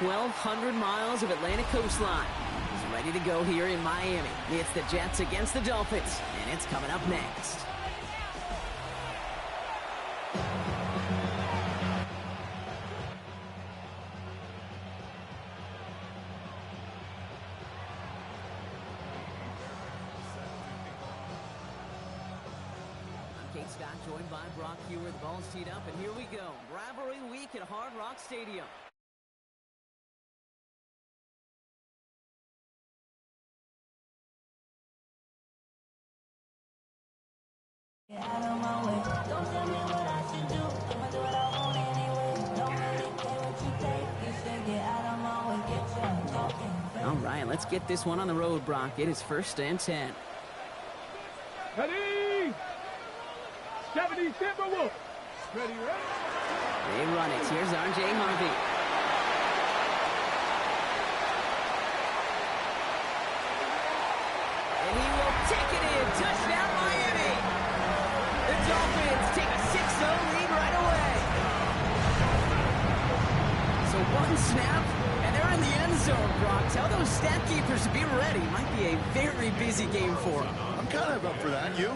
1,200 miles of Atlantic coastline is ready to go here in Miami. It's the Jets against the Dolphins, and it's coming up next. Kate Scott joined by Brock Hewer. The ball's teed up, and here we go. Rivalry week at Hard Rock Stadium. All right, let's get this one on the road, Brock. It is 1st and 10. Ready? 70 Timberwolves. Ready, ready? They run it. Here's R.J. Harvey. And he will take it in. Touchdown, Miami. The Dolphins take a 6-0 lead right away. So one snap, and they're in the end zone, Brock. Tell those stat keepers to be ready. Might be a very busy game for them. I'm kind of up for that. You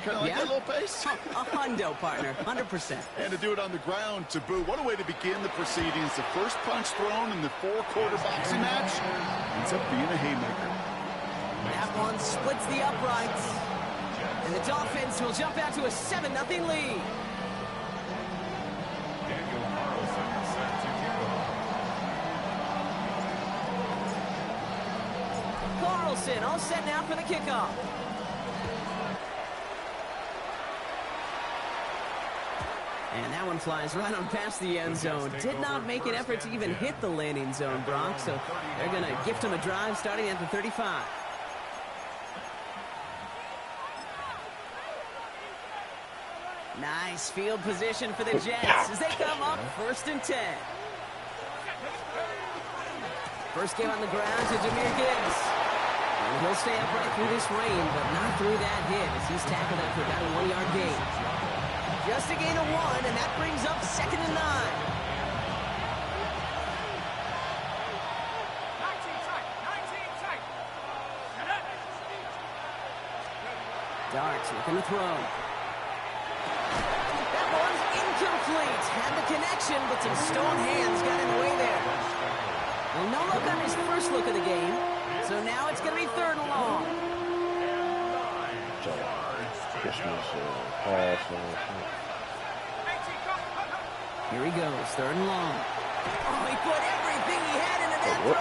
kind of like that little pace? A hundo, partner. 100%. And to do it on the ground to boot. What a way to begin the proceedings. The first punch thrown in the 4-quarter boxing match ends up being a haymaker. That one splits the uprights. And the Dolphins will jump out to a 7-0 lead. Carlson all set now for the kickoff. And that one flies right on past the end zone. Did not make an effort to even hit the landing zone, Brock. So they're going to gift him a drive starting at the 35. Nice field position for the Jets as they come up 1st and 10. First game on the ground to Jahmyr Gibbs. And he'll stay upright through this rain, but not through that hit as he's tackled after about a 1-yard gain. Just a gain of 1, and that brings up 2nd and 9. Darts looking to throw. That one's incomplete. Had the connection, but some stone hands got in the way there. Well, no look on his first look of the game, so now it's going to be 3rd and long. Here he goes, 3rd and long. Oh, he put everything he had into that throw.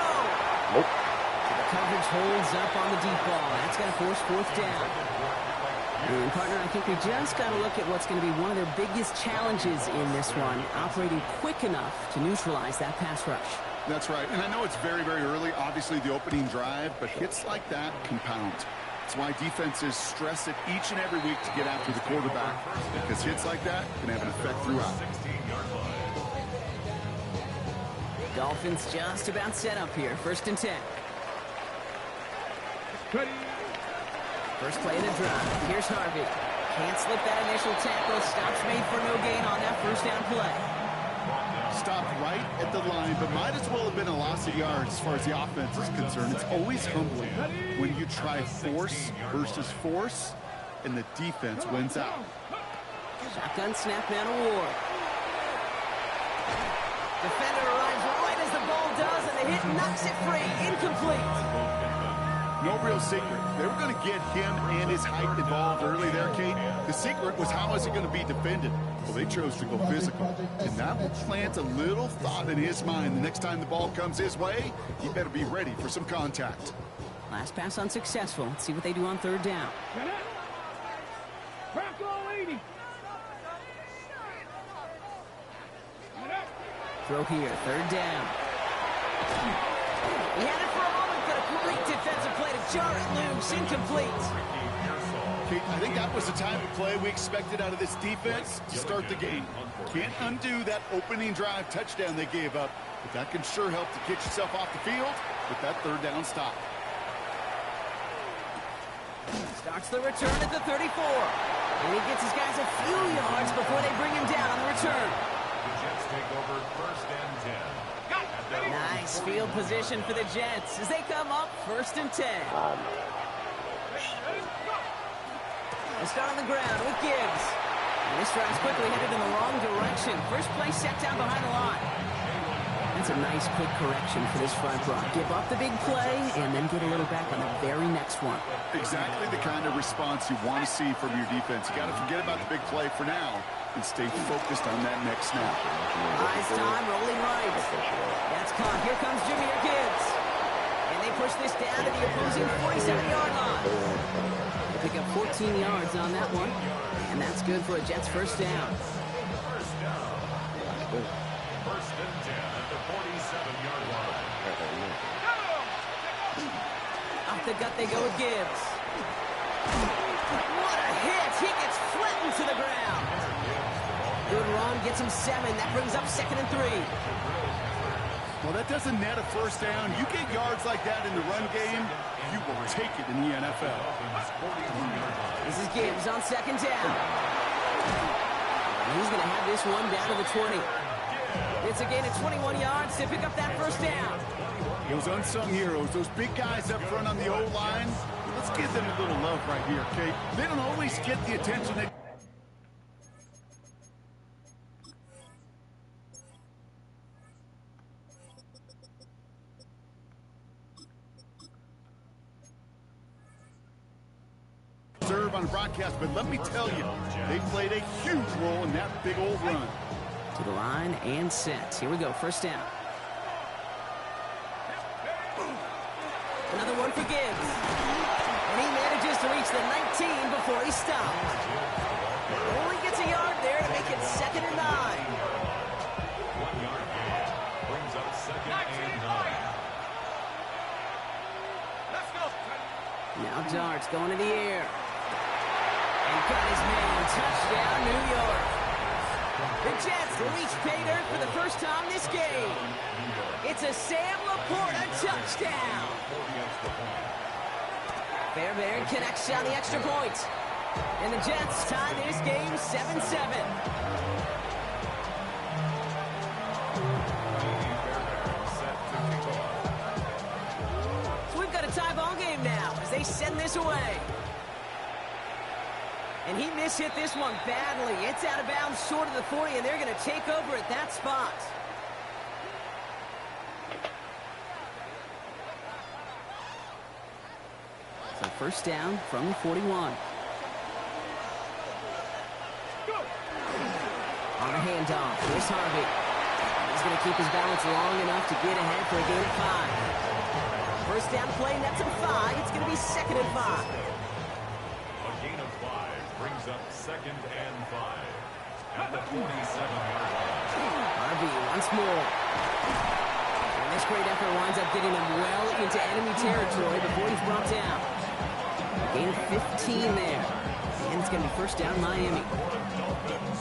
Nope. So the coverage holds up on the deep ball. That's going to force 4th down. And partner, I think we just got to look at what's going to be one of their biggest challenges in this one, operating quick enough to neutralize that pass rush. That's right. And I know it's very, very early, obviously the opening drive, but hits like that compound. That's why defenses stress it each and every week to get after the quarterback, because hits like that can have an effect throughout. Dolphins just about set up here. 1st and 10. First play of the drive. Here's Harvey. Can't slip that initial tackle. Stops made for no gain on that 1st down play. Stopped right at the line, but might as well have been a loss of yards as far as the offense is concerned. It's always humbling when you try force versus force, and the defense wins out. Shotgun snap man of war. Defender arrives right as the ball does, and the hit knocks it free. Incomplete. No real secret. They were going to get him and his height involved early there, Kate. The secret was how is he going to be defended? Well, they chose to go physical, and that will plant a little thought in his mind. The next time the ball comes his way, he better be ready for some contact. Last pass unsuccessful. Let's see what they do on 3rd down. Throw here, 3rd down. He had it for a moment, but a great defensive play to jar it loose. Incomplete. Kate, I think that was the type of play we expected out of this defense to start the game. Can't undo that opening drive touchdown they gave up, but that can sure help to get yourself off the field with that 3rd down stop. Starts the return at the 34. And he gets his guys a few yards before they bring him down on the return. The Jets take over 1st and 10. Nice field position for the Jets as they come up 1st and 10. They start on the ground with Gibbs. And this drive's quickly headed in the wrong direction. First play set down behind the line. That's a nice quick correction for this front row. Give up the big play and then get a little back on the very next one. Exactly the kind of response you want to see from your defense. You got to forget about the big play for now and stay focused on that next snap. Nice time, rolling right. That's caught. Here comes Jahmyr Gibbs. And they push this down to the opposing 47-yard line. They pick up 14 yards on that one. And that's good for a Jets first down. First and 10 at the 47-yard line. Off the gut they go with Gibbs. What a hit! He gets flattened to the ground. Good run, gets him 7. That brings up 2nd and 3. Well, that doesn't net a first down. You get yards like that in the run game, you will take it in the NFL. This is Gibbs on 2nd down. And he's going to have this one down to the 20. It's a gain of 21 yards to pick up that first down. Those unsung heroes, those big guys up front on the O-line, let's give them a little love right here, okay? They don't always get the attention they deserve on the broadcast, but let me tell you, they played a huge role in that big old run. To the line and set. Here we go, first down. Another one for Gibbs. And he manages to reach the 19 before he stopped. Only gets a yard there to make it 2nd and 9. 1 yard gain brings up 2nd and 9. Let's go. Now Dart's going to the air. And got his man. Touchdown, New York. The Jets reach pay dirt for the first time this game. It's a Sam Laporta touchdown. Fairbairn connects on the extra point. And the Jets tie this game 7-7. So we've got a tie ball game now as they send this away. And he mishit this one badly. It's out of bounds short of the 40, and they're going to take over at that spot. So first down from the 41. On a handoff, here's Harvey. He's going to keep his balance long enough to get ahead for a gain of 5. First down play, nets him 5. It's going to be 2nd and 5. A gain of 5 brings up 2nd and 5 at the 47-yard line. Harvey once more. And this great effort winds up getting him well into enemy territory before he's brought down. Gain of 15 there. And it's going to be first down Miami.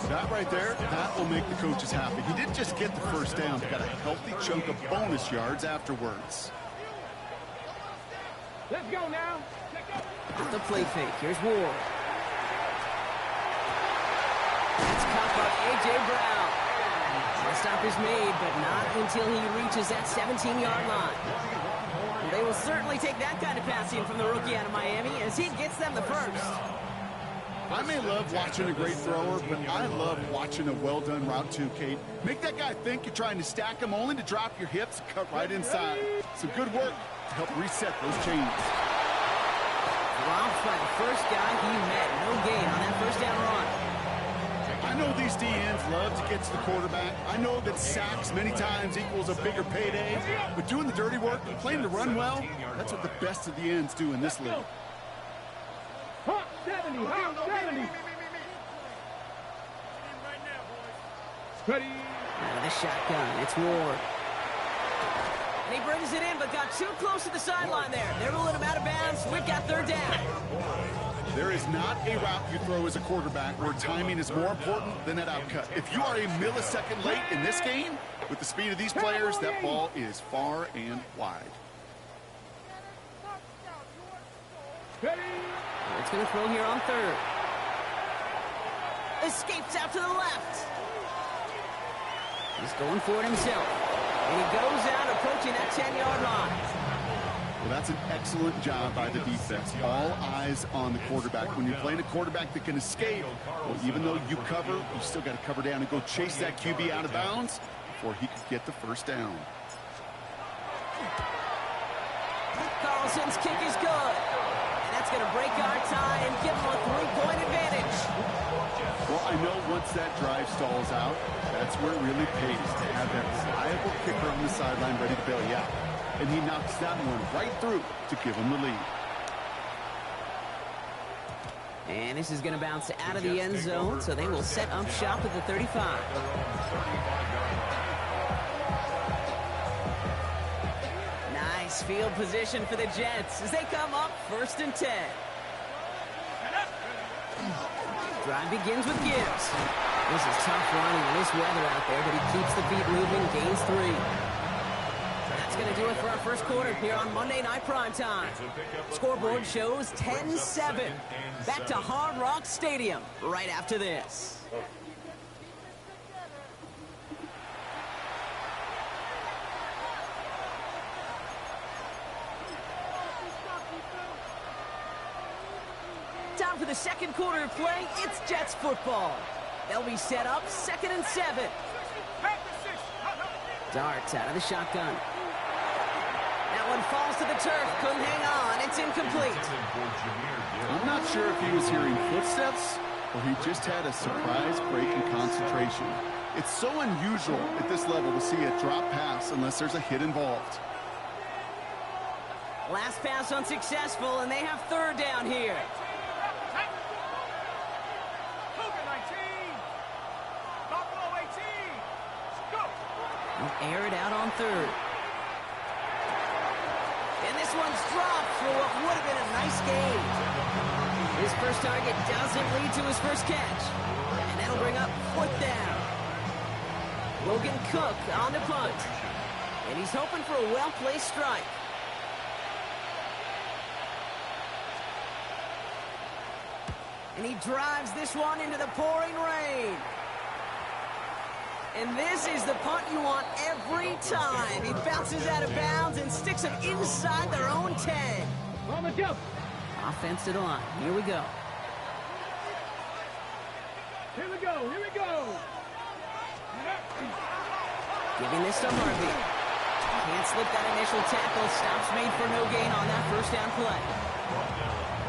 That right there, that will make the coaches happy. He didn't just get the first down, he got a healthy chunk of bonus yards afterwards. Let's go now. Off the play fake. Here's Ward. That's caught by A.J. Brown. The stop is made, but not until he reaches that 17-yard line. Well, they will certainly take that kind of passing from the rookie out of Miami as he gets them the first. I may love watching a great thrower, but I love watching a well-done route too, Kate. Make that guy think you're trying to stack him only to drop your hips and cut right inside. Some good work to help reset those chains. Dropped by the first guy he met. No gain on that first down run. I know these DNs love to get to the quarterback. I know that sacks many times equals a bigger payday, but doing the dirty work and playing the run well, that's what the best of the ends do in this league. Hot 70, hot 70. Ready. Out of the shotgun, it's Ward. And he brings it in, but got too close to the sideline there. They're ruling him out of bounds. We've got third down. There is not a route you throw as a quarterback where timing is more important than that outcut. If you are a millisecond late in this game, with the speed of these players, that ball is far and wide. Ready. It's going to throw here on third. Escapes out to the left. He's going for it himself. And he goes out approaching that 10-yard line. Well, that's an excellent job by the defense. All eyes on the quarterback. When you're playing a quarterback that can escape, well, even though you cover, you still got to cover down and go chase that QB out of bounds before he could get the first down. Carlson's kick is good. And that's going to break our tie and give him a 3-point advantage. Well, I know once that drive stalls out, that's where it really pays to have that reliable kicker on the sideline ready to bail you out. And he knocks that one right through to give him the lead. And this is going to bounce out of the end zone, so they will set up shop at the 35. Nice field position for the Jets as they come up 1st and 10. Drive begins with Gibbs. This is tough running in this weather out there, but he keeps the feet moving, gains 3. That's going to do it for our first quarter here on Monday Night Primetime. Scoreboard shows 10-7. Back to Hard Rock Stadium right after this. Time for the second quarter of play. It's Jets football. They'll be set up 2nd and 7. Darts out of the shotgun. That one falls to the turf. Couldn't hang on. It's incomplete. I'm not sure if he was hearing footsteps or he just had a surprise break in concentration. It's so unusual at this level to see a drop pass unless there's a hit involved. Last pass unsuccessful, and they have 3rd down here. Air it out on 3rd. And this one's dropped for what would have been a nice gain. His first target doesn't lead to his first catch. And that'll bring up 4th down. Logan Cook on the punt. And he's hoping for a well-placed strike. And he drives this one into the pouring rain. And this is the punt you want every time. He bounces out of bounds and sticks them inside their own 10. On the jump. Offense to the line. Here we go. Here we go. Here we go. Giving this to Harvey. Can't slip that initial tackle. Stops made for no gain on that 1st down play.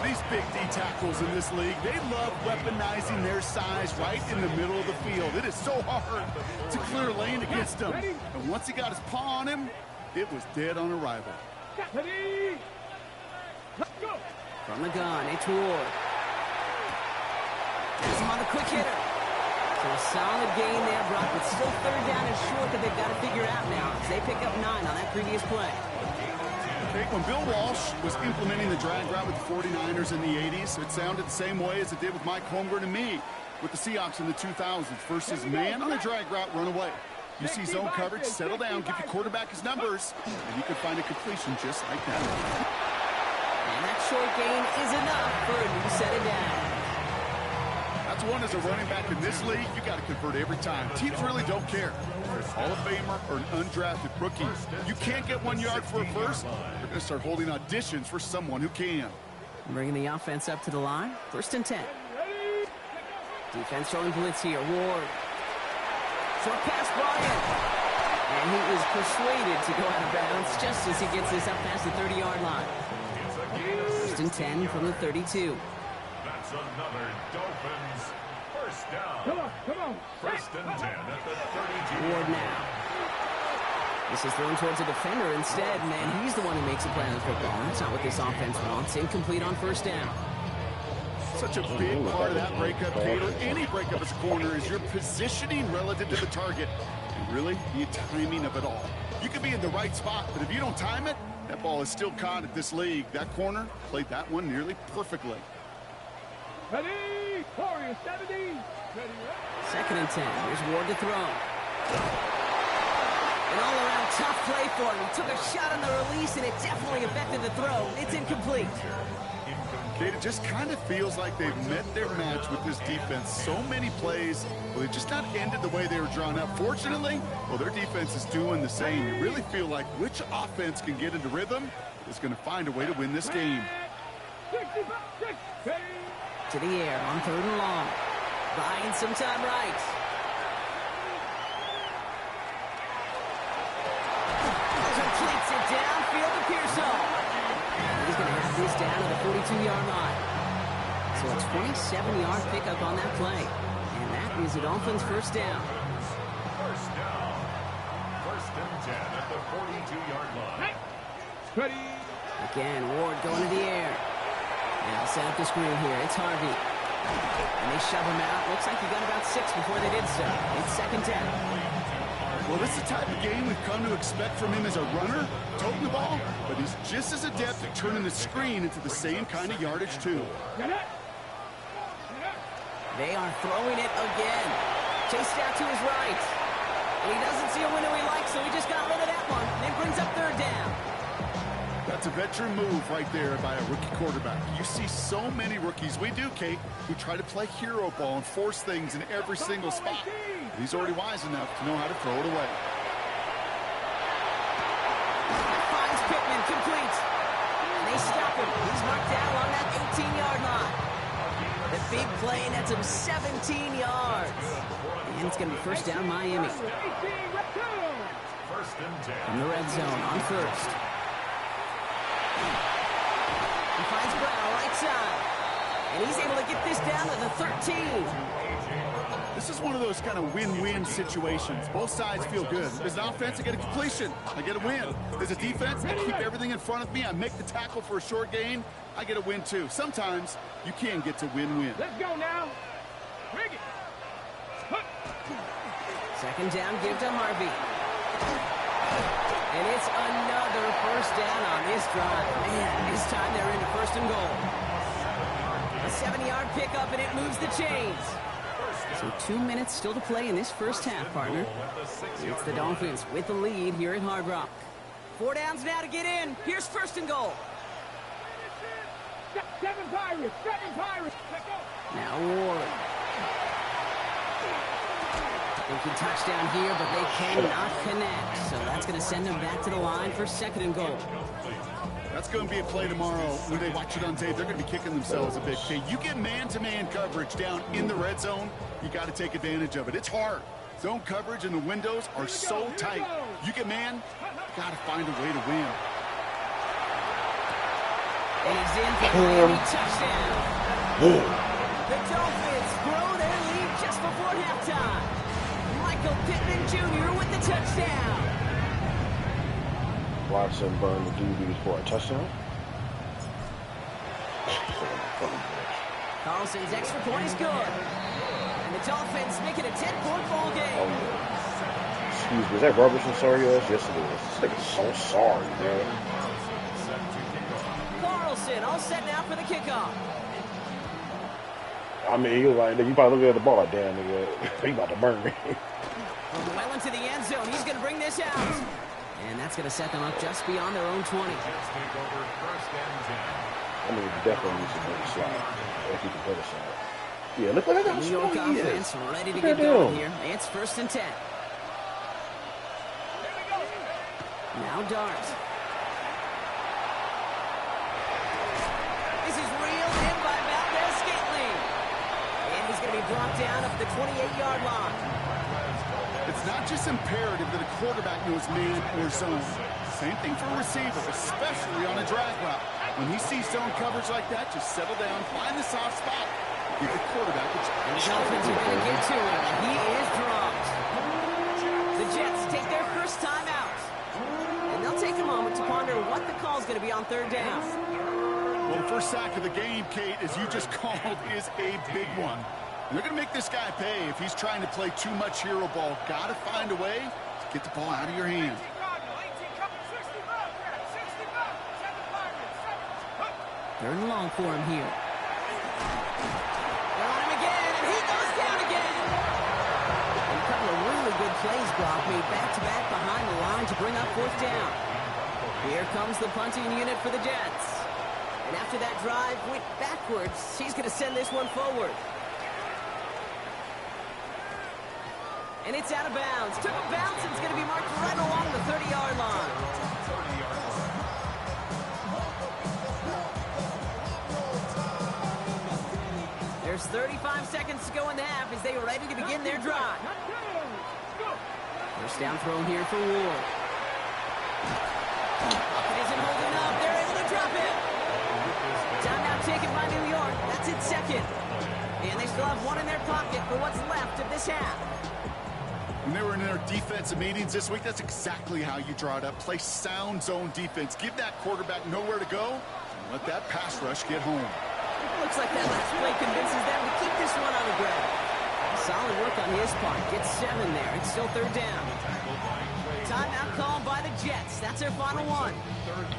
These big D tackles in this league, they love weaponizing their size right in the middle of the field. It is so hard to clear lane against them. And once he got his paw on him, it was dead on arrival. Ready? Let's go. From the gun, it's Ward. Has him on the quick hitter. So a solid gain there, Brock, but still 3rd down and short that they've got to figure out now as they pick up 9 on that previous play. When Bill Walsh was implementing the drag route with the 49ers in the 80s, it sounded the same way as it did with Mike Holmgren and me with the Seahawks in the 2000s versus man on a drag route, run away. You see zone coverage, settle down, give your quarterback his numbers, and you can find a completion just like that. And that short gain is enough for a new set of downs. That's one as a running back in this league, you got to convert every time. Teams really don't care. Hall of Famer or an undrafted rookie. You can't get 1 yard for a first, they're going to start holding auditions for someone who can. Bringing the offense up to the line. 1st and 10. Defense showing blitz here. Ward. Short pass brought in. And he is persuaded to go out of bounds just as he gets this up past the 30-yard line. 1st and 10 from the 32. That's another Dolphins first down. Come on, come on. 1st and 10 at the 32. Ward now. This is thrown towards a defender instead, and he's the one who makes a play on the football. That's not what this offense wants. Incomplete on 1st down. Such a big part of that breakup, Gator. Any breakup as a corner is your positioning relative to the target. And really, the timing of it all. You can be in the right spot, but if you don't time it, that ball is still caught at this league. That corner played that one nearly perfectly. Ready? Warriors 70. Ready? 2nd and 10. Here's Ward to throw. An all-around tough play for him. He took a shot on the release, and it definitely affected the throw. It's incomplete. Kate, it just kind of feels like they've met their match with this defense. So many plays, well, they just not ended the way they were drawn up. Fortunately, well, their defense is doing the same. You really feel like which offense can get into rhythm is going to find a way to win this game. To the air on 3rd and long. Buying some time right. Completes it downfield to Pearsall. He's going to have this down to the 42-yard line. So a 27-yard pickup on that play. And that is the Dolphins' first down. First down. 1st and 10 at the 42-yard line. Ready. Again, Ward going to the air. Now set up the screen here. It's Harvey. And they shove him out. Looks like he got about 6 before they did so. It's 2nd down. Well, this is the type of game we've come to expect from him as a runner, toting the ball, but he's just as adept at turning the screen into the same kind of yardage, too. They are throwing it again. Chased out to his right. And he doesn't see a window he likes, so he just got rid of that one. And it brings up 3rd down. That's a veteran move right there by a rookie quarterback. You see so many rookies, we do, Kate, who try to play hero ball and force things in every single spot. He's already wise enough to know how to throw it away. Finds Pittman, complete. And they stop him. He's marked down along that 18-yard line. The big play nets him 17 yards. And it's going to be first down Miami. 1st and 10. From the red zone on 1st. He finds Brown right side. And he's able to get this down to the 13. This is one of those kind of win-win situations. Both sides feel good. There's an offense, I get a completion, I get a win. There's a defense, I keep everything in front of me, I make the tackle for a short gain, I get a win too. Sometimes you can get to win-win. Let's go now. Bring it. 2nd down, give to Harvey. And it's another first down on this drive. Man, this time they're into 1st and goal. A 7-yard pickup, and it moves the chains. So 2 minutes still to play in this first half, partner. It's the Dolphins with the lead here at Hard Rock. 4 downs now to get in. Here's 1st and goal. 7 Pirates. 7 Pirates. Let's go. Now Ward. Thinking touchdown here, but they cannot connect. So that's going to send them back to the line for 2nd and goal. That's going to be a play tomorrow. When they watch it on tape, they're going to be kicking themselves a bit. Okay, you get man-to-man coverage down in the red zone, you got to take advantage of it. It's hard. Zone coverage and the windows are so tight. You get man, you got to find a way to win. And he's in for the Miami touchdown. The Dolphins grow their lead just before halftime. Michael Pittman Jr. with the touchdown. Watson burned the DBs for a touchdown. Carlson's extra point is good. And the Dolphins make it a 10-point ball game. Excuse me, is that Robertson sorry ass? Yes, it is. This nigga's so sorry, man. Carlson all set now for the kickoff. I mean, he was like, you probably looking at the ball like, damn, nigga, he about to burn me. Well into the end zone. He's going to bring this out. And that's going to set them up just beyond their own 20. I mean, he definitely needs to play the slide. If he can play the slide. Yeah, look at that. New York offense ready to get going here. It's 1st and 10. Now Dart. This is reeled in by Valdez-Scantling. And he's going to be brought down up the 28-yard line. It's not just imperative that a quarterback knows man or zone. Same thing for a receiver, especially on a drag route. When he sees zone coverage like that, just settle down, find the soft spot, give the quarterback a chance. And the Dolphins are going to get to him. He is dropped. The Jets take their first time out. And they'll take a moment to ponder what the call is going to be on 3rd down. Well, the first sack of the game, Kate, as you just called, is a big one. They're going to make this guy pay if he's trying to play too much hero ball. Got to find a way to get the ball out of your hand. 3rd and long for him here. They're on him again, and he goes down again. And a couple of really good plays, Brock, made back-to-back behind the line to bring up 4th down. Here comes the punting unit for the Jets. And after that drive went backwards, he's going to send this one forward. And it's out of bounds. Took a bounce, and it's going to be marked right along the 30-yard line. There's 35 seconds to go in the half as they are ready to begin their drive. First down throw here for Ward. It isn't holding up. They're able to drop it. Timeout taken by New York. That's its second. And they still have one in their pocket for what's left of this half. When they were in their defensive meetings this week, that's exactly how you draw it up. Play sound zone defense. Give that quarterback nowhere to go, and let that pass rush get home. Looks like that last play convinces them to keep this one on the ground. Solid work on his part. Gets 7 there. It's still third down. Timeout called by the Jets. That's their final one.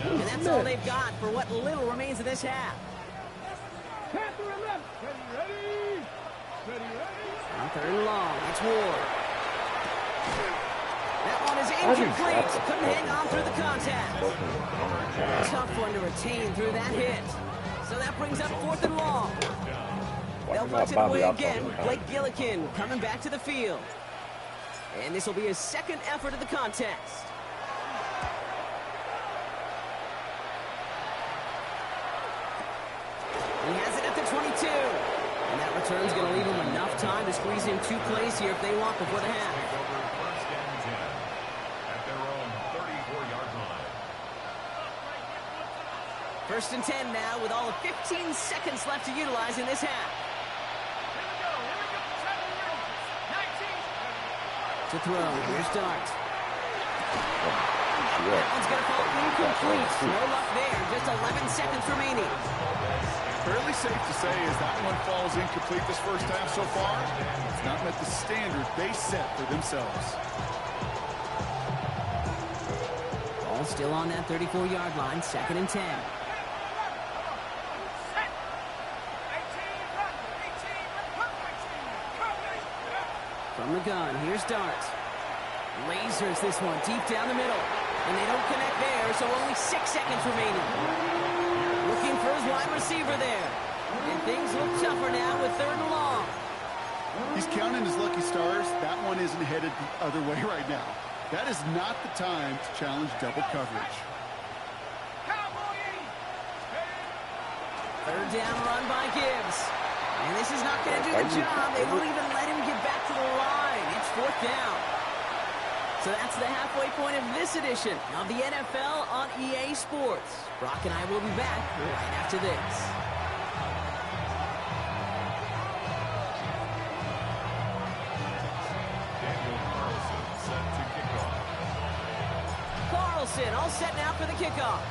And that's all they've got for what little remains of this half. On third and long. It's Ward. That one is incomplete. Couldn't hang on through the contact. Tough one to retain through that hit. So that brings up fourth and long. They'll punch it away again. Blake Gillikin coming back to the field. And this will be his second effort of the contest. He has it at the 22. And that return's going to leave him enough time to squeeze in 2 plays here if they want before the half. First and 10 at their own 34-yard line. First and 10 now with all of 15 seconds left to utilize in this half. To throw. Here's Dart. That one's going to fall incomplete. No luck there. Just 11 seconds remaining. Fairly safe to say as that one falls incomplete this first half so far, it's not met the standard they set for themselves. Ball still on that 34-yard line. Second and 10. From the gun, here's Dart. Lasers this one deep down the middle. And they don't connect there, so only 6 seconds remaining. Looking for his wide receiver there. And things look tougher now with third and long. He's counting his lucky stars. That one isn't headed the other way right now. That is not the time to challenge double coverage. Third down run by Gibbs. And this is not going to do the job. They won't even let him get back to the line. It's fourth down. So that's the halfway point of this edition of the NFL on EA Sports. Brock and I will be back right after this. Daniel Carlson set to kick off. Carlson all set now for the kickoff.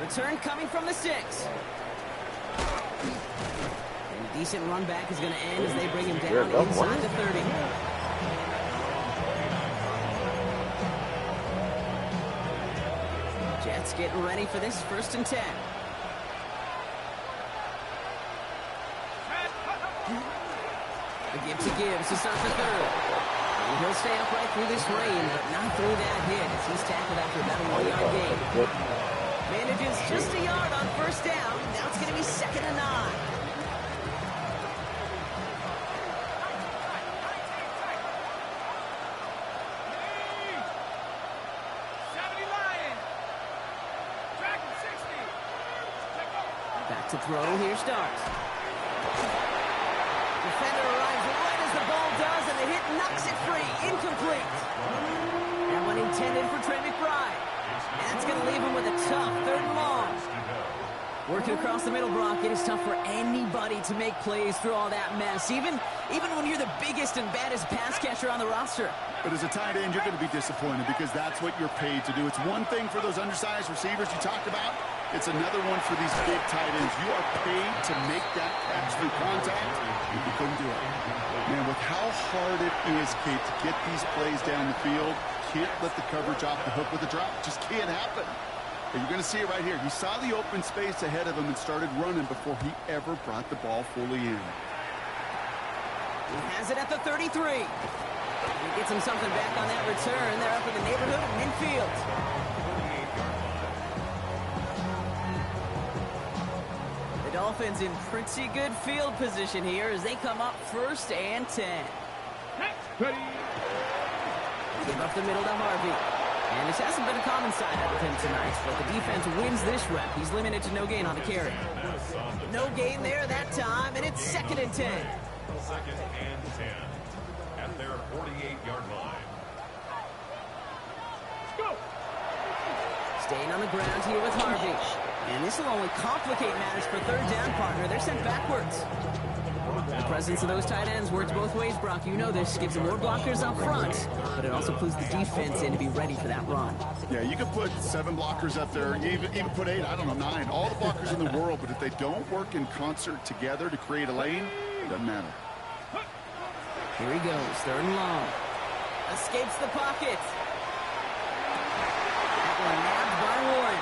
Return coming from the 6. And a decent run back is going to end as they bring him down inside the 30. Jets getting ready for this first and 10. A give to Gibbs to start the third. And he'll stay upright through this rain, but not through that hit as he's tackled after about a 1-yard gain. Manages just a yard on first down. Now it's going to be second and 9. Back to throw. Here starts. Defender arrives right as the ball does, and the hit knocks it free. Incomplete. That one intended for Trey McBride. And that's going to leave him with a tough third and long. Working across the middle, Brock, it is tough for anybody to make plays through all that mess, even when you're the biggest and baddest pass catcher on the roster. But as a tight end, you're going to be disappointed because that's what you're paid to do. It's one thing for those undersized receivers you talked about. It's another one for these big tight ends. You are paid to make that catch through contact, and you couldn't do it. Man, with how hard it is, Kate, to get these plays down the field, can't let the coverage off the hook with a drop. It just can't happen. But you're going to see it right here. He saw the open space ahead of him and started running before he ever brought the ball fully in. He has it at the 33. He gets him something back on that return. They're up in the neighborhood of midfield. The Dolphins in pretty good field position here as they come up 1st and 10. Ready. Give up the middle to Harvey. And this hasn't been a common side out of him tonight, but the defense wins this rep. He's limited to no gain on the carry. No gain there that time, and it's 2nd and 10. 2nd and 10 at their 48-yard line. Go. Staying on the ground here with Harvey. And this will only complicate matters for 3rd down, partner. They're sent backwards. The presence of those tight ends works both ways, Brock. You know this. Gives them more blockers up front, but it also clues the defense in to be ready for that run. Yeah, you could put 7 blockers up there, even put 8, I don't know, 9. All the blockers in the world, but if they don't work in concert together to create a lane, it doesn't matter. Here he goes, 3rd and long. Escapes the pocket. That one nabbed by Warren.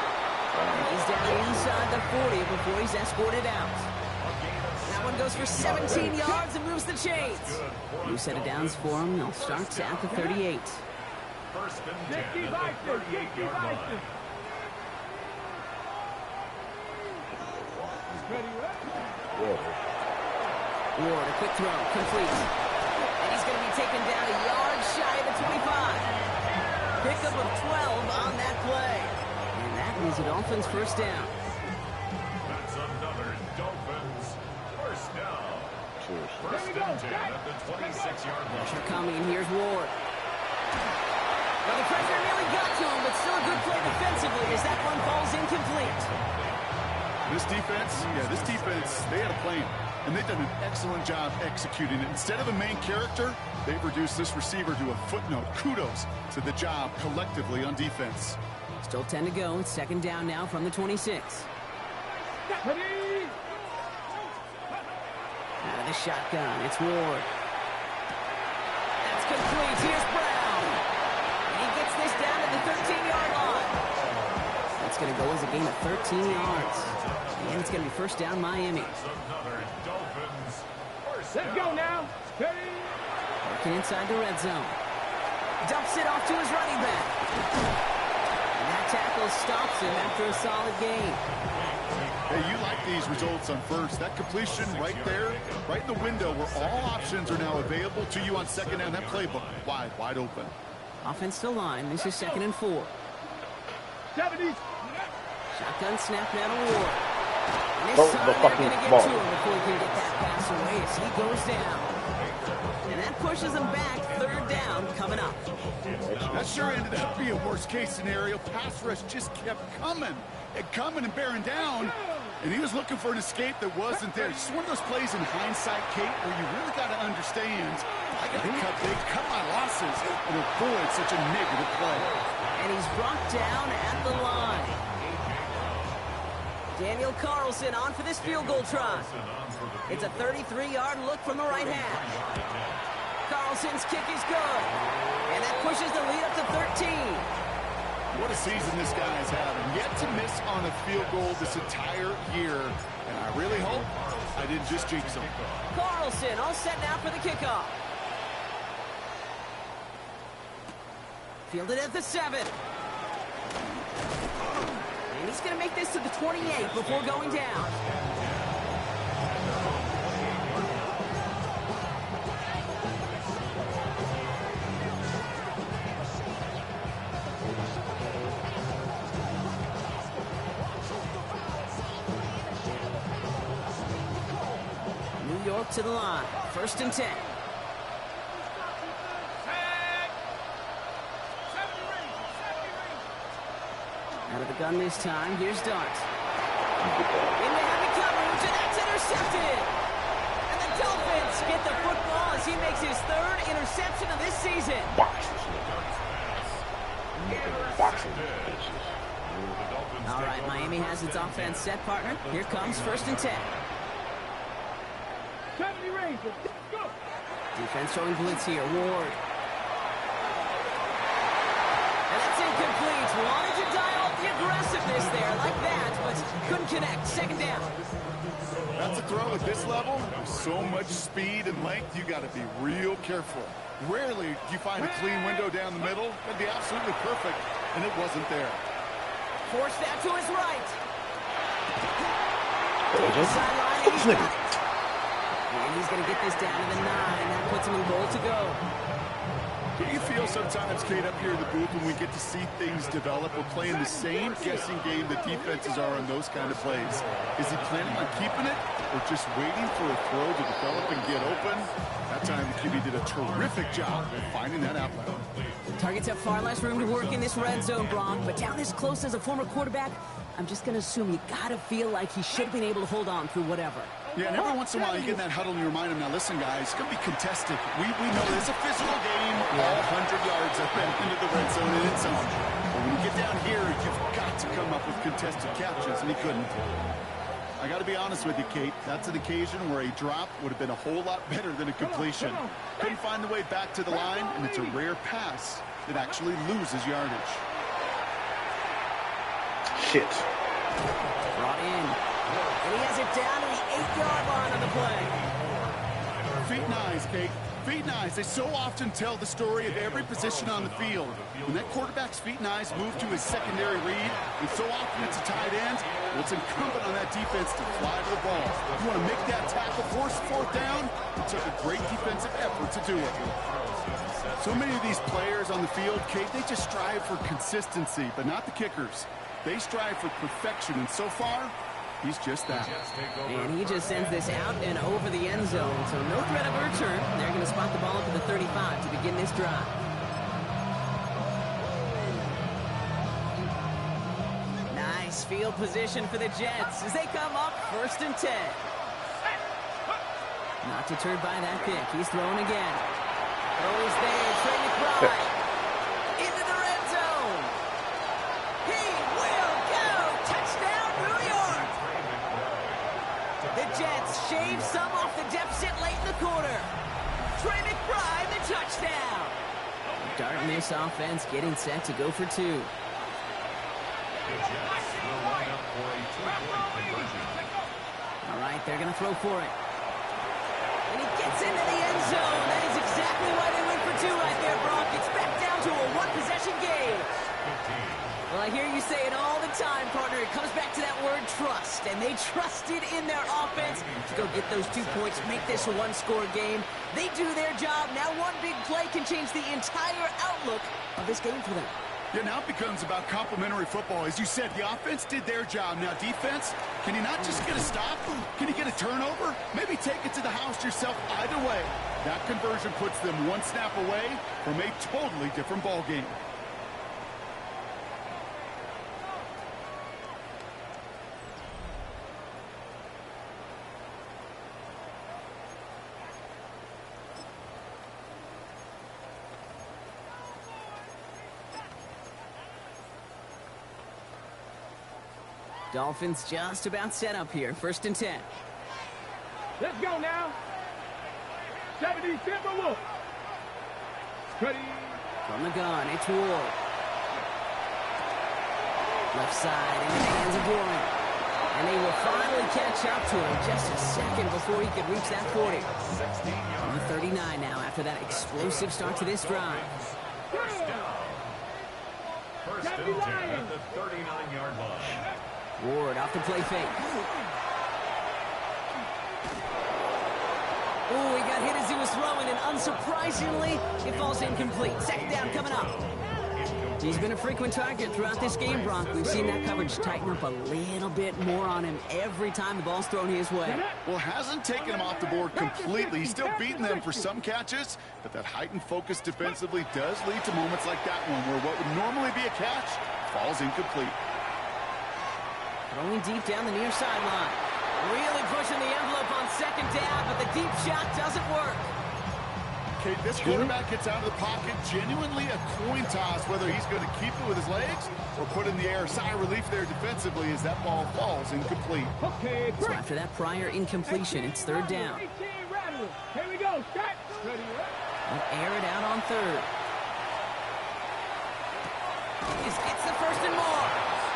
And he's down inside the 40 before he's escorted out. That one goes for 17 yards and moves the chains. New set of downs for him. They'll start at the 38. 1st and 10 at the 38-yard line. Ward, a quick throw, complete. And he's going to be taken down a yard shy of the 25. Pickup of 12 on that play. And that means the Dolphins' 1st down. That's another Dolphins 1st down. 1st and 10 at the 26-yard line. Pressure coming, and here's Ward. Well, the pressure nearly got to him, but still a good play defensively as that one falls incomplete. This defense, they had a plan, and they've done an excellent job executing it. Instead of a main character, they've reduced this receiver to a footnote. Kudos to the job collectively on defense. Still 10 to go. It's 2nd down now from the 26. Ready. Out of the shotgun, it's Ward. That's complete. Here's Brown. And he gets this down to the 13-yard line. That's going to go as a gain of 13 yards. And it's going to be 1st down Miami. Another Dolphins 1st Let's go now. Ready. Working inside the red zone. Dumps it off to his running back. And that tackle stops him after a solid gain. Hey, you like these results on 1st. That completion right there, right in the window where all options are now available to you on 2nd down. That playbook wide open. Offense still line. This is 2nd and 4. 70s. Shotgun snap now to Ward. And this Throw time the they're fucking going to get ball. to him before he can get that pass away as he goes down. And that pushes him back. 3rd down coming up. That sure ended up being worst case scenario. Pass rush just kept coming and bearing down. And he was looking for an escape that wasn't there. It's just one of those plays in hindsight, Kate, where you really got to understand, I got to cut big, cut my losses, and avoid such a negative play. And he's brought down at the line. Daniel Carlson on for this field goal try. It's a 33-yard look from the right hash. Carlson's kick is good. And that pushes the lead up to 13. What a season this guy is having. Yet to miss on a field goal this entire year. And I really hope I didn't just jinx him. Carlson all set now for the kickoff. Fielded at the 7. And he's going to make this to the 28 before going down. New York to the line. 1st and 10. Out of the gun this time. Here's Dart. In the heavy coverage, and that's intercepted. And the Dolphins get the football as he makes his 3rd interception of this season. All right, Miami has its offense set, partner. Here comes 1st and 10. 70 Rangers. Go. Defense showing blitz here. Ward. And that's incomplete. Wanted to dial up the aggressiveness there like that, but couldn't connect. 2nd down. That's a throw at this level. With so much speed and length, you got to be real careful. Rarely do you find a clean window down the middle. That'd be absolutely perfect, and it wasn't there. Force that to his right. Sideline. This nigga. And he's going to get this down to the 9. That puts him in goal to go. Do you feel sometimes, Kate, up here in the booth when we get to see things develop, we're playing the same guessing game that defenses are on those kind of plays? Is he planning on keeping it or just waiting for a throw to develop and get open? That time the QB did a terrific job of finding that outlet. Targets have far less room to work in this red zone, Brock, but down this close as a former quarterback, I'm just going to assume you got to feel like he should have been able to hold on through whatever. Yeah, and every once in a while you get in that huddle and you remind him, now listen, guys, it's going to be contested. We know it's a physical game, all 100 yards up and into the red zone and it's zone. But when you get down here, you've got to come up with contested catches, and he couldn't. I got to be honest with you, Kate. That's an occasion where a drop would have been a whole lot better than a completion. Couldn't find the way back to the line, and it's a rare pass that actually loses yardage. Shit. Brought in. And he has it down to the 8-yard line on the play. Feet and eyes, Kate. Feet and eyes. They so often tell the story of every position on the field. When that quarterback's feet and eyes move to his secondary read, and so often it's a tight end, well, it's incumbent on that defense to fly to the ball. You want to make that tackle, force fourth down. It took a great defensive effort to do it. So many of these players on the field, Kate, they just strive for consistency, but not the kickers. They strive for perfection, and so far, he's just that. And he just sends this out and over the end zone, so no threat of a return. They're going to spot the ball up at the 35 to begin this drive. Nice field position for the Jets as they come up 1st and 10. Not deterred by that pick. He's throwing again. Throws there. Trey McBride. Into the red zone. He will go. Touchdown, New York. The Jets shave some off the deficit late in the quarter. Trey McBride, the touchdown. Dart miss offense getting set to go for 2. The Jets will line up for a 2-point conversion. All right, they're going to throw for it. And he gets into the end zone. That is exactly why they went for 2 right there, Brock. It's back down to a one-possession game. Well, I hear you say it all the time, partner. It comes back to that word trust. And they trusted in their offense to go get those 2 points, make this a one-score game. They do their job. Now one big play can change the entire outlook of this game for them. Yeah, now it becomes about complementary football. As you said, the offense did their job. Now defense, can you not just get a stop? Can you get a turnover? Maybe take it to the house yourself. Either way, that conversion puts them one snap away from a totally different ball game. Dolphins just about set up here. 1st and 10. Let's go now. 70 Timberwolves. Ready. From the gun, it's Ward. Left side into the hands of Warren. And they will finally catch up to him just a second before he could reach that 40. On the 39 now after that explosive start to this drive. First down. First and 10 at the 39-yard line. Ward off the play fake. Oh, he got hit as he was throwing, and unsurprisingly, it falls incomplete. 2nd down coming up. He's been a frequent target throughout this game, Brock. We've seen that coverage tighten up a little bit more on him every time the ball's thrown his way. Well, hasn't taken him off the board completely. He's still beating them for some catches, but that heightened focus defensively does lead to moments like that one where what would normally be a catch falls incomplete. Throwing deep down the near sideline. Really pushing the envelope on 2nd down, but the deep shot doesn't work. Okay, this quarterback gets out of the pocket, genuinely a coin toss, whether he's going to keep it with his legs or put it in the air. Sigh of relief there defensively as that ball falls incomplete. Okay, So after that prior incompletion, it's 3rd down. Here we go. Start. Ready. They'll air it out on 3rd. He just gets the 1st and more.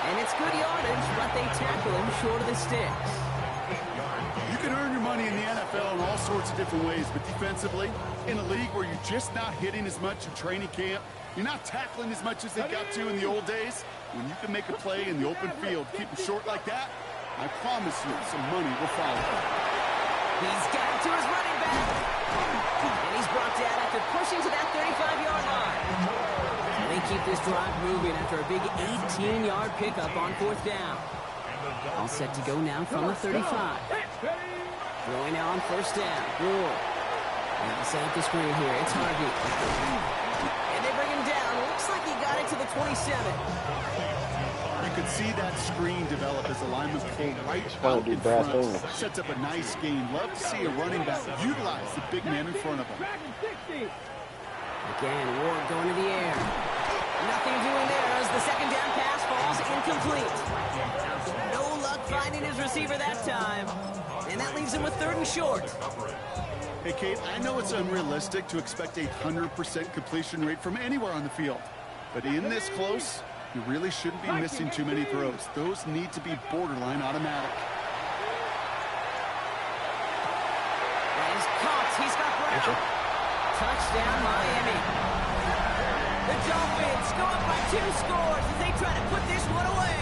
And it's good yardage, but they tackle him short of the sticks. You can earn your money in the NFL in all sorts of different ways, but defensively, in a league where you're just not hitting as much in training camp, you're not tackling as much as they got to in the old days, when you can make a play in the open field, keep them short like that, I promise you some money will follow. He's got it to his running back. And he's brought down after pushing to that 35-yard line. And they keep this drive moving after a big 18-yard pickup on 4th down. All set to go now from the 35. Throwing now on 1st down. Ward. Now set up the screen here. It's Harvey. And they bring him down. Looks like he got it to the 27. You could see that screen develop as the lineman pulled right out in bad front. thing. Sets up a nice game. Love to see a running back utilize the big man in front of him. Again, Ward going to the air. Nothing doing there as the 2nd down pass falls incomplete. No luck finding his receiver that time. And that leaves him with 3rd and short. Hey, Kate, I know it's unrealistic to expect a 100% completion rate from anywhere on the field. But in this close, you really shouldn't be missing too many throws. Those need to be borderline automatic. He's caught. He's got Brown. Touchdown, Miami. The Dolphins go up by 2 scores as they try to put this one away.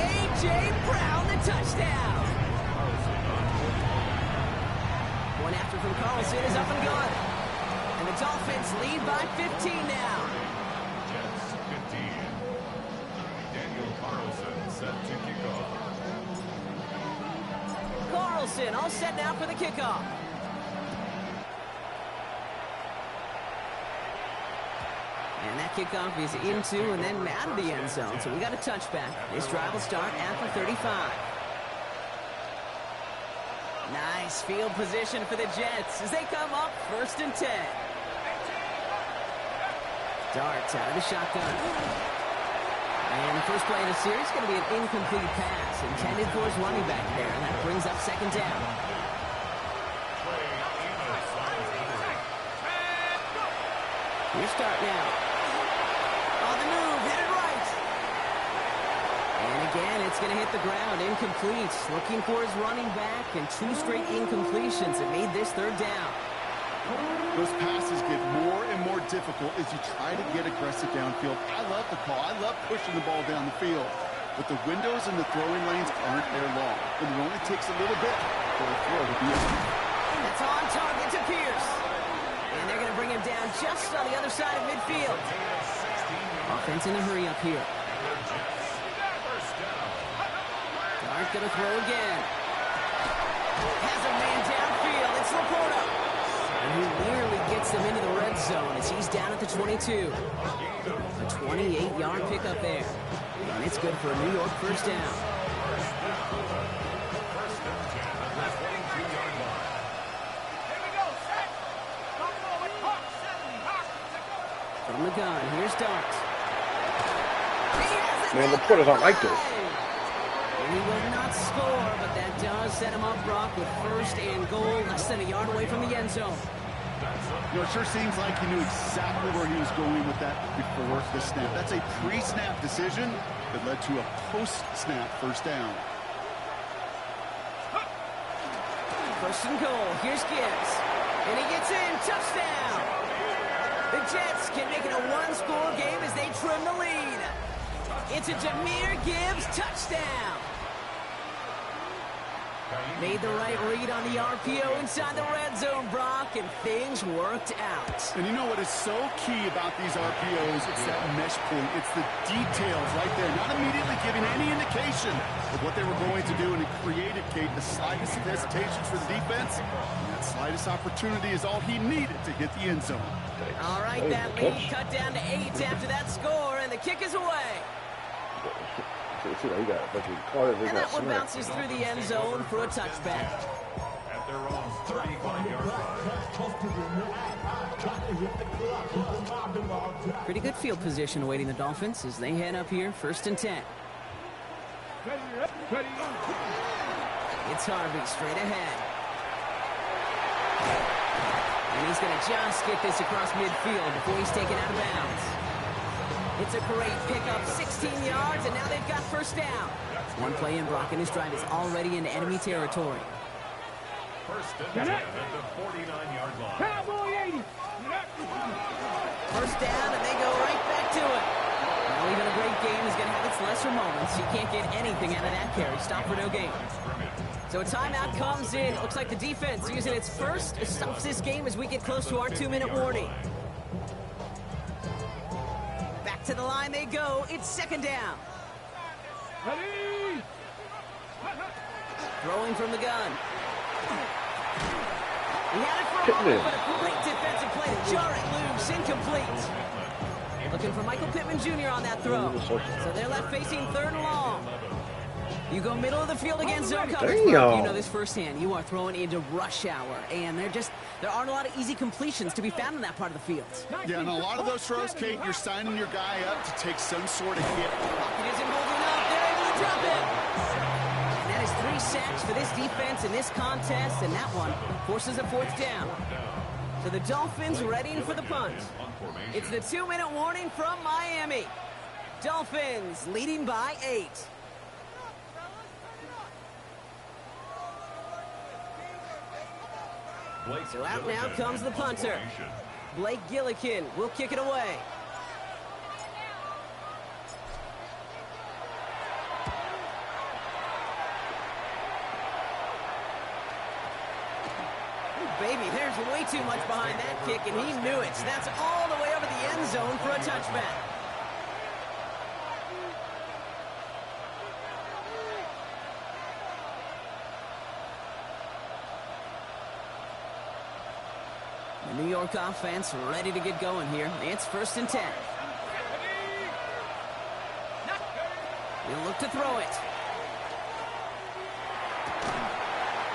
A.J. Brown, the touchdown. One after from Carlson is up and gone. And the Dolphins lead by 15 now. Jets 15. Daniel Carlson set to kick off. Carlson all set now for the kickoff. And that kickoff is into and then out of the end zone. So we got a touchback. This drive will start at the 35. Nice field position for the Jets as they come up 1st and 10. Darts out of the shotgun. And the first play of the series is going to be an incomplete pass intended for his running back there. And that brings up 2nd down. Here's start now. On the move, headed right. And again, it's going to hit the ground, incomplete. Looking for his running back, and 2 straight incompletions that made this 3rd down. Those passes get more and more difficult as you try to get aggressive downfield. I love the call. I love pushing the ball down the field. But the windows and the throwing lanes aren't there long. And it only takes a little bit for a throw to be open. That's on target to Pierce. And they're going to bring him down just on the other side of midfield. Offense in a hurry up here. Dart going to throw again. Has a man downfield. It's Laporta. And he nearly gets them into the red zone as he's down at the 22. A 28-yard pickup there. And it's good for a New York 1st down. From the gun, here's Dart. Man, the Porters aren't like this. And he will not score, but that does set him up, Brock, with 1st and goal, less than a yard away from the end zone. You know, it sure seems like he knew exactly where he was going with that before the snap. That's a pre-snap decision that led to a post-snap 1st down. 1st and goal, here's Gibbs. And he gets in, touchdown! The Jets can make it a 1-score game as they trim the lead. It's a Jahmyr Gibbs touchdown. Made the right read on the RPO inside the red zone, Brock, and things worked out. And you know what is so key about these RPOs? It's that mesh point. It's the details right there. Not immediately giving any indication of what they were going to do, and it created, Kate, the slightest hesitations for the defense. And that slightest opportunity is all he needed to hit the end zone. All right, that lead cut down to 8 after that score, and the kick is away. And that one bounces through the end zone for a touchback. At their own 35-yard line. Pretty good field position awaiting the Dolphins as they head up here, 1st and 10. It's Harvey straight ahead. And he's going to just get this across midfield before he's taken out of bounds. It's a great pickup, 16 yards, and now they've got 1st down. One play in, Brock, and his drive is already into enemy territory. First and 10 at the 49-yard line. Cowboy 80. First down, and they go right back to it. Well, even a great game is going to have its lesser moments. You can't get anything out of that carry. Stop for no gain. So a timeout comes in. It looks like the defense using its first stops this game as we get close to our 2-minute warning. Back to the line they go. It's second down. Ready. Throwing from the gun. He had it for a moment, but a great defensive play to jar it loose. Incomplete. Looking for Michael Pittman Jr. on that throw. So they're left facing third and long. You go middle of the field against zone coverage. You know this firsthand. You are throwing into rush hour, and there aren't a lot of easy completions to be found in that part of the field. Yeah, and a lot of those throws, Kate, you're signing your guy up to take some sort of hit. Pocket isn't holding up. They're able to drop it. And that is 3 sacks for this defense in this contest, and that one forces a fourth down. So the Dolphins readying for the punt. It's the 2-minute warning from Miami. Dolphins leading by 8. So out now comes the punter. Blake Gillikin will kick it away. Baby, there's way too much behind that kick, and he knew it. That's all the way over the end zone for a touchback. The New York offense ready to get going here. It's first and 10. He'll look to throw it.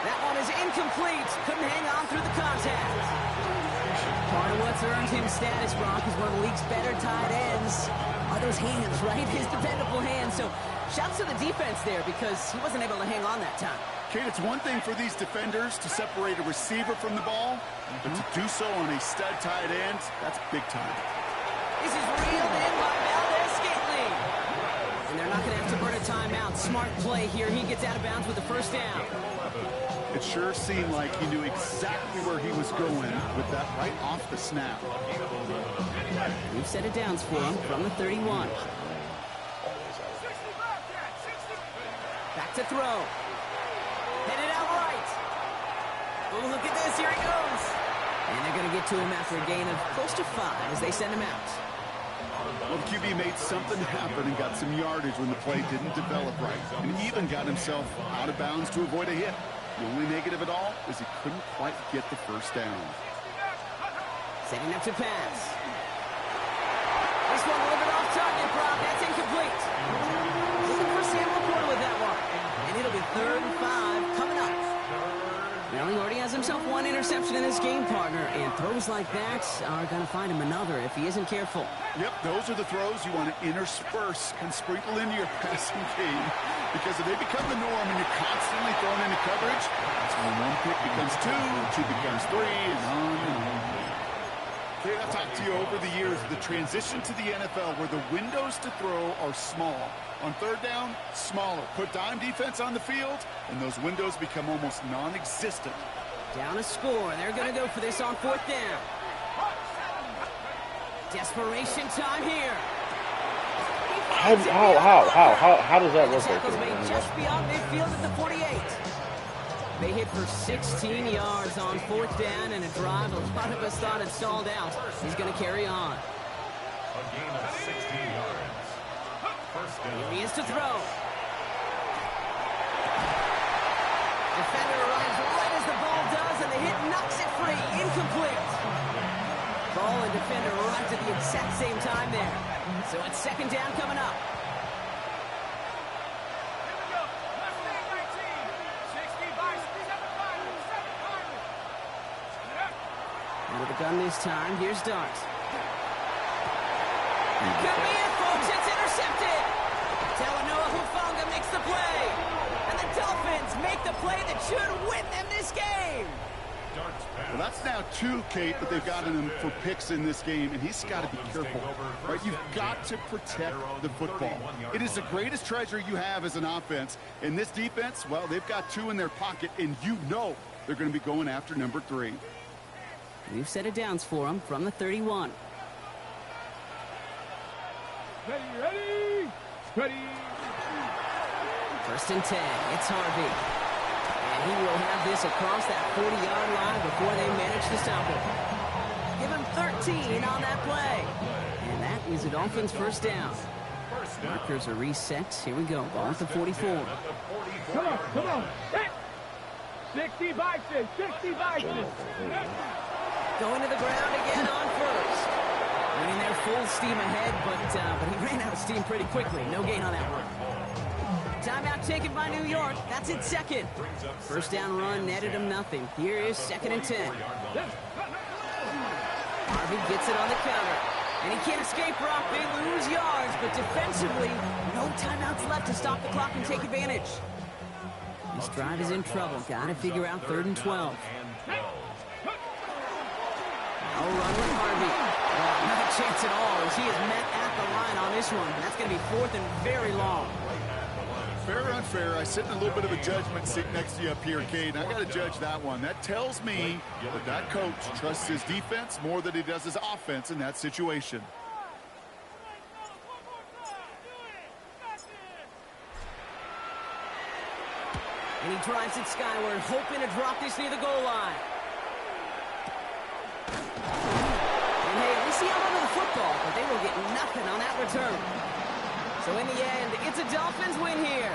That one is incomplete. Couldn't hang on through the contact. Part of what's earned him status, Brock, is one of the league's better tight ends. Are those hands, right? His dependable hands. So shouts to the defense there because he wasn't able to hang on that time. Kate, it's one thing for these defenders to separate a receiver from the ball, but to do so on a stud tight end, that's big time. This is reeled in by Valdez-Scantling. And they're not going to have to burn a timeout. Smart play here. He gets out of bounds with the first down. It sure seemed like he knew exactly where he was going with that right off the snap. We've set it downs for him from the 31. Back to throw. Headed out right. Oh, look at this. Here he goes. And they're going to get to him after a gain of close to 5 as they send him out. Well, the QB made something happen and got some yardage when the play didn't develop right, and even got himself out of bounds to avoid a hit. The only negative at all is he couldn't quite get the first down. Setting up to pass. This one a little bit off target, Brock. That's incomplete. Looking for Sam LaPorta with that one. And it'll be 3rd and 5 coming up. Well, he already has himself 1 interception in this game, partner, and throws like that are going to find him another if he isn't careful. Yep, those are the throws you want to intersperse and sprinkle into your passing game, because if they become the norm and you're constantly thrown into coverage, that's when 1 pick becomes 2, 2 becomes 3, and on and on. Okay, I've talked to you over the years, the transition to the NFL where the windows to throw are small. On 3rd down, smaller. Put dime defense on the field, and those windows become almost non-existent. Down a score. They're going to go for this on 4th down. Desperation time here. How does that work? Tackles made just beyond midfield at the 48. They hit for 16 yards on 4th down, and a drive a lot of us thought had stalled out. He's going to carry on. A gain of 16 yards. First down. Here he is to throw. Defender arrives right as the ball does, and the hit knocks it free. Incomplete. Ball and defender arrived at the exact same time there. So it's 2nd down coming up. Under the gun this time. Here's Dart. Could be it, folks. It's intercepted. Talanoa Hufanga makes the play. And the Dolphins make the play that should win them this game. Well, that's now 2, Kate, that they've gotten him for picks in this game, and he's got to be careful, right? You've got to protect the football. It is the greatest treasure you have as an offense. And this defense, well, they've got 2 in their pocket, and you know They're going to be going after number 3. We've set it downs for him from the 31. Ready. Ready. First and 10. It's Harvey. And he will have this across that 40-yard line before they manage to stop him. Give him 13 on that play. And that is a Dolphins first down. Markers are reset. Here we go. Ball at the 44. Come on. Hit. 60 Bison. 60 Bison. Going to the ground again on first. Running there full steam ahead, but he ran out of steam pretty quickly. No gain on that one. Timeout taken by New York. That's its second. First down run netted him nothing. Here is 2nd and 10. Harvey gets it on the counter. And he can't escape Rock. They lose yards, but defensively, no timeouts left to stop the clock and take advantage. This drive is in trouble. Got to figure out 3rd and 12. No run with Harvey. Well, not a chance at all as he is met at the line on this one. That's going to be 4th and very long. Fair or unfair, I sit in a little bit of a judgment seat next to you up here, Cade, and I got to judge that one. That tells me that coach trusts his defense more than he does his offense in that situation. And he drives it skyward, hoping to drop this near the goal line. And hey, we see him under the football, but they will get nothing on that return. So in the end, it's a Dolphins win here.